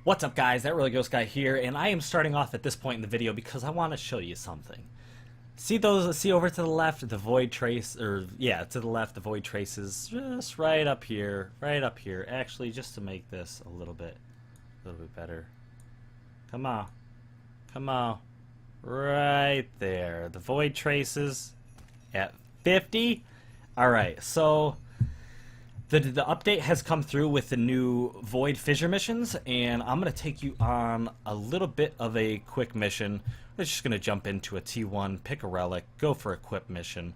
What's up, guys? That Really Ghost Guy here, and I am starting off at this point in the video because I want to show you something. See over to the left, the void trace, to the left, the void traces, just right up here, actually, just to make this a little bit better. Come on, right there, the void traces at 50. Alright, so the update has come through with the new Void Fissure missions, and I'm going to take you on a little bit of a quick mission. We're just going to jump into a T1, pick a relic, go for a equip mission.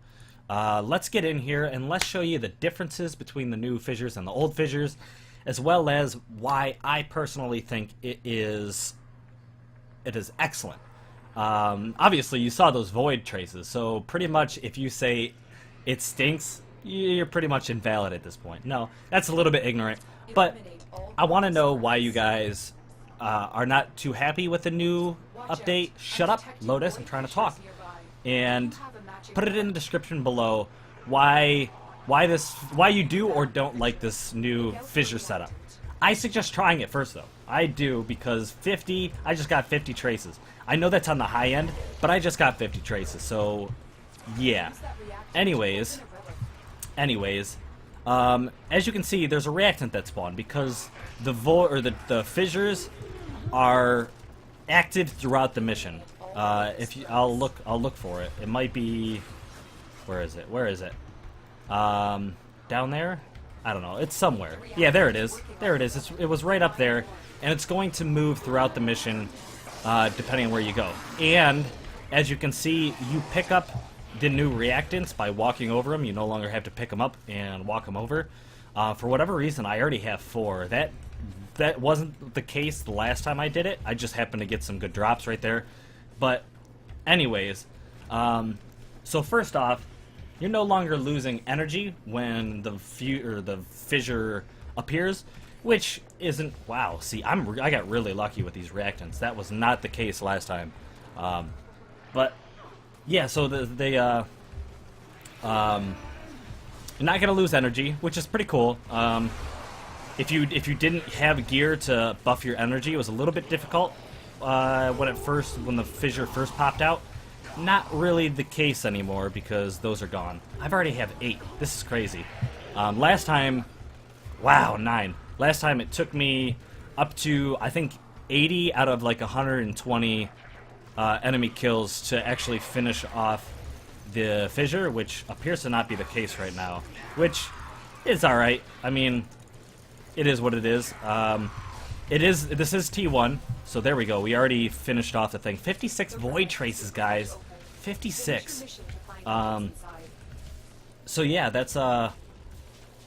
Let's get in here and let's show you the differences between the new fissures and the old fissures, as well as why I personally think it is excellent. Obviously, you saw those void traces, so pretty much if you say it stinks, you're pretty much invalid at this point. No, that's a little bit ignorant, but I want to know why you guys are not too happy with the new update. Shut up, Lotus, I'm trying to talk. And put it in the description below why you do or don't like this new fissure setup. I suggest trying it first, though. I do, because I just got 50 traces. I know that's on the high end, but I just got 50 traces, so yeah. Anyways, as you can see, there's a reactant that spawned because the fissures are active throughout the mission. I'll look for it. It might be, where is it? Down there? I don't know. It's somewhere. Yeah, there it is. It was right up there, and it's going to move throughout the mission, depending on where you go. And as you can see, you pick up the new reactants by walking over them. You no longer have to pick them up and walk them over. For whatever reason, I already have 4. That wasn't the case the last time I did it. I just happened to get some good drops right there. But anyways, so first off, you're no longer losing energy when the fissure appears, which isn't, wow, see, I got really lucky with these reactants. That was not the case last time. But yeah, so you're not gonna lose energy, which is pretty cool. If you didn't have gear to buff your energy, it was a little bit difficult when the fissure first popped out. Not really the case anymore because those are gone. I've already have 8. This is crazy. Last time, wow, 9. Last time it took me up to, I think, 80 out of like 120 enemy kills to actually finish off the fissure, which appears to not be the case right now, which is alright. I mean, it is what it is. This is T1, so there we go. We already finished off the thing. 56 void traces, guys. 56. So yeah, it's a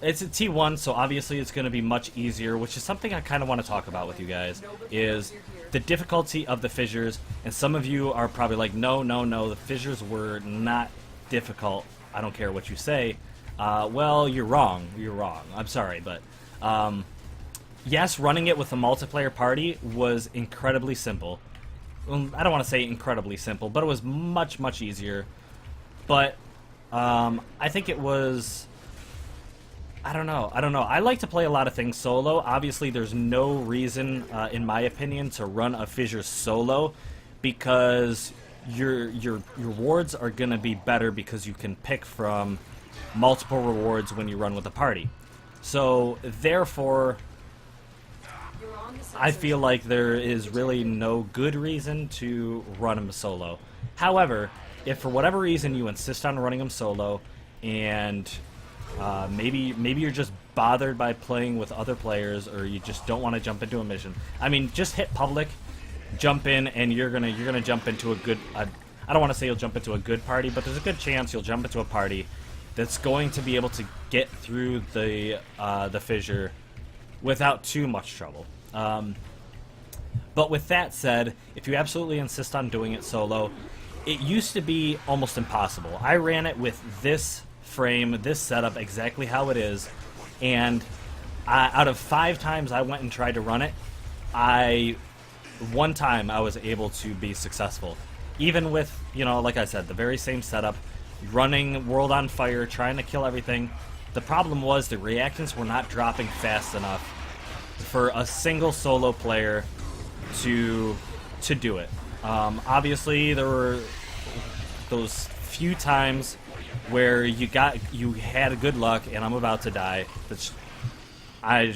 T1, so obviously it's going to be much easier, which is something I kind of want to talk about with you guys, is the difficulty of the fissures. And some of you are probably like, no, the fissures were not difficult. I don't care what you say. Well, you're wrong. I'm sorry, but yes, running it with a multiplayer party was incredibly simple. Well, I don't want to say incredibly simple, but it was much easier. But I think it was, I don't know. I like to play a lot of things solo. Obviously, there's no reason, in my opinion, to run a fissure solo, because your rewards are going to be better because you can pick from multiple rewards when you run with a party. So, therefore, I feel like there is really no good reason to run them solo. However, if for whatever reason you insist on running them solo, and maybe you're just bothered by playing with other players, or you just don't want to jump into a mission, I mean, just hit public, jump in, and you're gonna jump into a good. I don't want to say you'll jump into a good party, but there's a good chance you'll jump into a party that's going to be able to get through the fissure without too much trouble. But with that said, if you absolutely insist on doing it solo, it used to be almost impossible. I ran it with this frame, this setup, exactly how it is, and out of 5 times I went and tried to run it, one time I was able to be successful. Even with, like I said, the very same setup, running World on Fire, trying to kill everything. The problem was the reactants were not dropping fast enough for a single solo player to do it. Obviously, there were those few times where you had good luck, and I'm about to die. I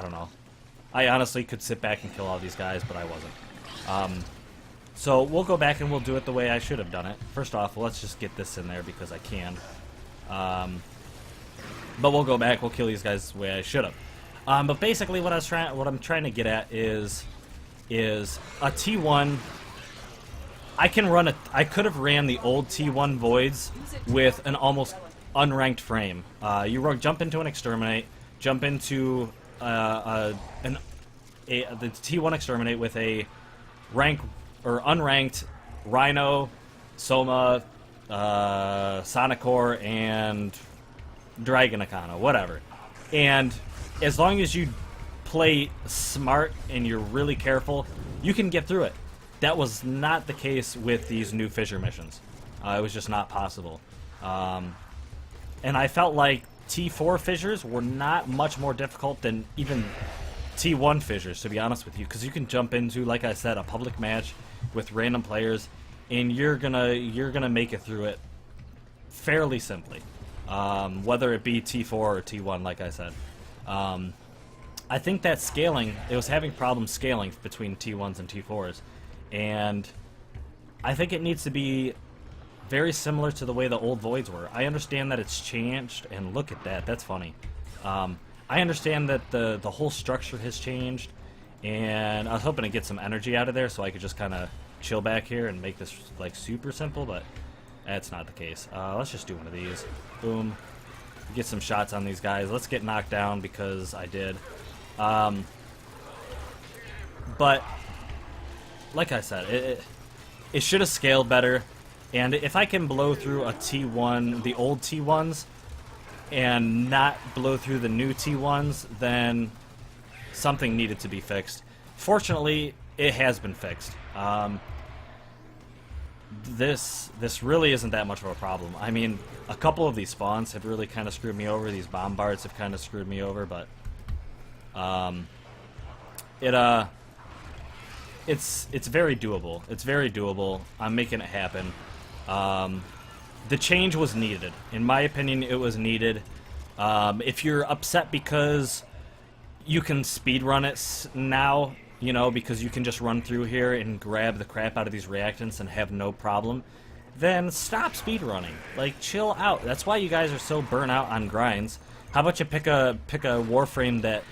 don't know. I honestly could sit back and kill all these guys, but I wasn't. So we'll go back and we'll do it the way I should have done it. First off, let's just get this in there because I can. But we'll go back. We'll kill these guys the way I should have. But basically, what I'm trying to get at is a T1. I could have ran the old T1 voids with an almost unranked frame. You jump into an exterminate, jump into the T1 exterminate with a rank or unranked Rhino, Soma, Sonicor, and Dragon Akana, whatever. And as long as you play smart and you're really careful, you can get through it. That was not the case with these new Fissure missions. It was just not possible. And I felt like T4 Fissures were not much more difficult than even T1 Fissures, to be honest with you, because you can jump into, like I said, a public match with random players, and you're gonna make it through it fairly simply, whether it be T4 or T1, like I said. I think that scaling, it was having problems scaling between T1s and T4s, and I think it needs to be very similar to the way the old voids were. I understand that it's changed, and look at that, that's funny. I understand that the whole structure has changed, and I was hoping to get some energy out of there so I could just kind of chill back here and make this like super simple, but that's not the case. Let's just do one of these. Boom. Get some shots on these guys. Let's get knocked down because I did. But like I said, it should have scaled better, and if I can blow through a T1, the old T1s, and not blow through the new T1s, then something needed to be fixed. Fortunately, it has been fixed. This really isn't that much of a problem. I mean, a couple of these spawns have really kind of screwed me over. These bombards have kind of screwed me over, but it's very doable. It's very doable. I'm making it happen. The change was needed. In my opinion, it was needed. If you're upset because you can speedrun it now, you know, because you can just run through here and grab the crap out of these reactants and have no problem, then stop speedrunning. Like, chill out. That's why you guys are so burnt out on grinds. How about you pick a Warframe that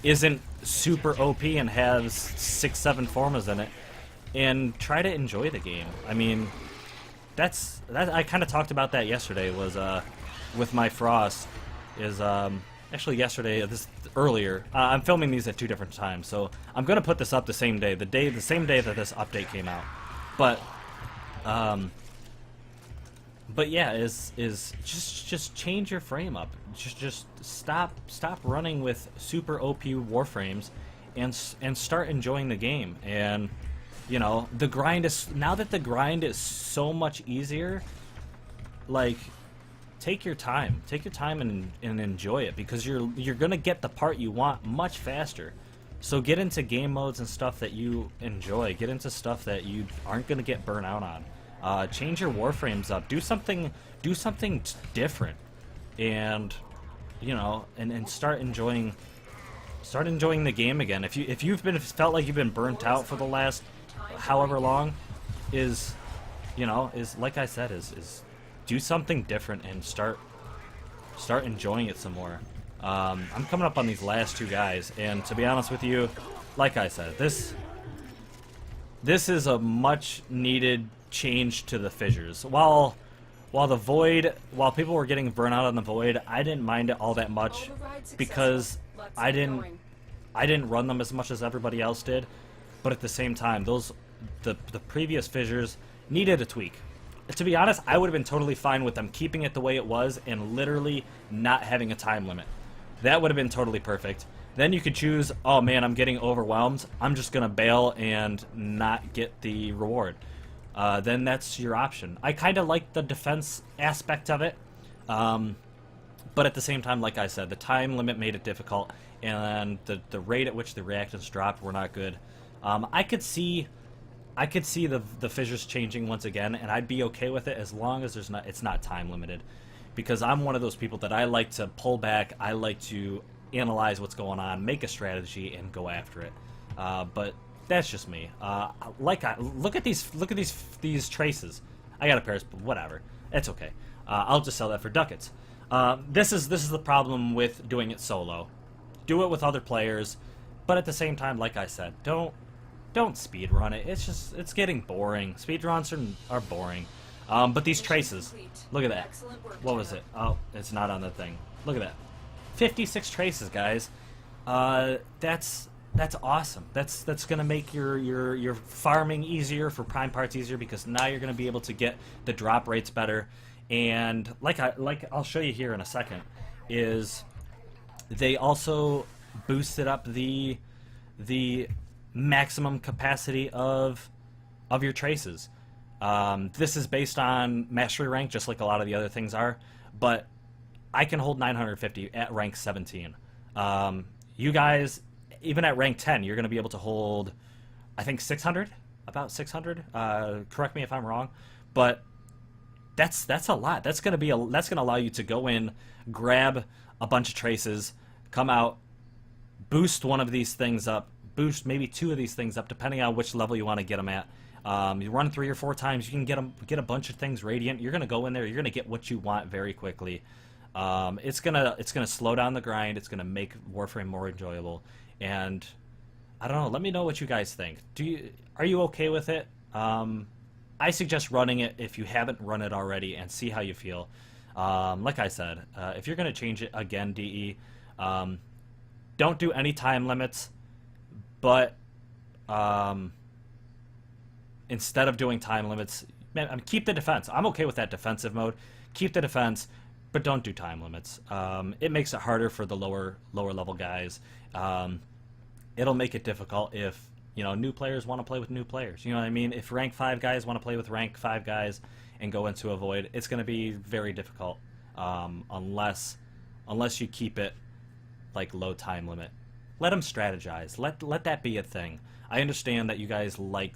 isn't super OP and has 6-7 formas in it, and try to enjoy the game. I mean, that I kind of talked about that yesterday. Was with my Frost. Is actually yesterday. Earlier. I'm filming these at 2 different times, so I'm gonna put this up the same day. The same day that this update came out. But yeah, is just change your frame up. Just stop running with super OP Warframes, and start enjoying the game. And you know, the grind is, now that the grind is so much easier, like, take your time and enjoy it, because you're gonna get the part you want much faster. So get into game modes and stuff that you enjoy. Get into stuff that you aren't gonna get burnt out on. Change your Warframes up. Do something different, and you know, and start enjoying the game again. If you've felt like you've been burnt out for the last however long, is like I said, is do something different and start enjoying it some more. I'm coming up on these last 2 guys, and to be honest with you, like I said, this is a much needed change to the Fissures. While people were getting burnt out on the Void, I didn't mind it all that much because I didn't run them as much as everybody else did. But at the same time, the previous Fissures needed a tweak. To be honest, I would have been totally fine with them keeping it the way it was and literally not having a time limit. That would have been totally perfect. Then you could choose, oh man, I'm getting overwhelmed, I'm just gonna bail and not get the reward. Then that's your option. I kind of like the defense aspect of it, but at the same time, like I said, the time limit made it difficult, and the rate at which the reactants dropped were not good. I could see the fissures changing once again, and I'd be okay with it as long as it's not time limited, because I'm one of those people that I like to pull back. I like to analyze what's going on, make a strategy, and go after it. But that's just me. Look at these traces. I got a pair, but whatever. It's okay. I'll just sell that for ducats. This is the problem with doing it solo. Do it with other players, but at the same time, like I said, don't speed run it. It's getting boring. Speed runs are boring. But these traces, look at that. What was it? Oh, it's not on the thing. Look at that. 56 traces, guys. That's awesome. That's gonna make your farming easier, for prime parts easier, because now you're gonna be able to get the drop rates better. And like I'll show you here in a second, is they also boosted up the maximum capacity of your traces. This is based on mastery rank, just like a lot of the other things are, but I can hold 950 at rank 17. You guys, even at rank 10, you're going to be able to hold, I think, 600, about 600. Correct me if I'm wrong, but that's a lot. That's going to allow you to go in, grab a bunch of traces, come out, boost one of these things up, boost maybe two of these things up, depending on which level you want to get them at. You run 3 or 4 times, you can get a bunch of things radiant. You're going to go in there, you're going to get what you want very quickly. It's gonna slow down the grind. It's gonna make Warframe more enjoyable. And I don't know. Let me know what you guys think. Are you okay with it? I suggest running it if you haven't run it already, and see how you feel. Like I said, if you're gonna change it again, DE, don't do any time limits. But instead of doing time limits, man, keep the defense. I'm okay with that defensive mode. Keep the defense, but don't do time limits. It makes it harder for the lower level guys. It'll make it difficult if new players want to play with new players. You know what I mean? If rank 5 guys want to play with rank 5 guys and go into a void, it's going to be very difficult unless you keep it like low time limit. Let them strategize. Let that be a thing. I understand that you guys like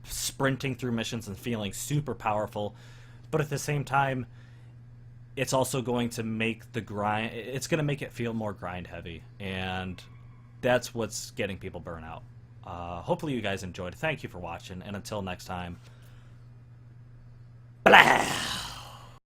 sprinting through missions and feeling super powerful, but at the same time, it's also going to make the grind, it's going to make it feel more grind heavy, and that's what's getting people burnt out. Hopefully you guys enjoyed. Thank you for watching, and until next time, blah!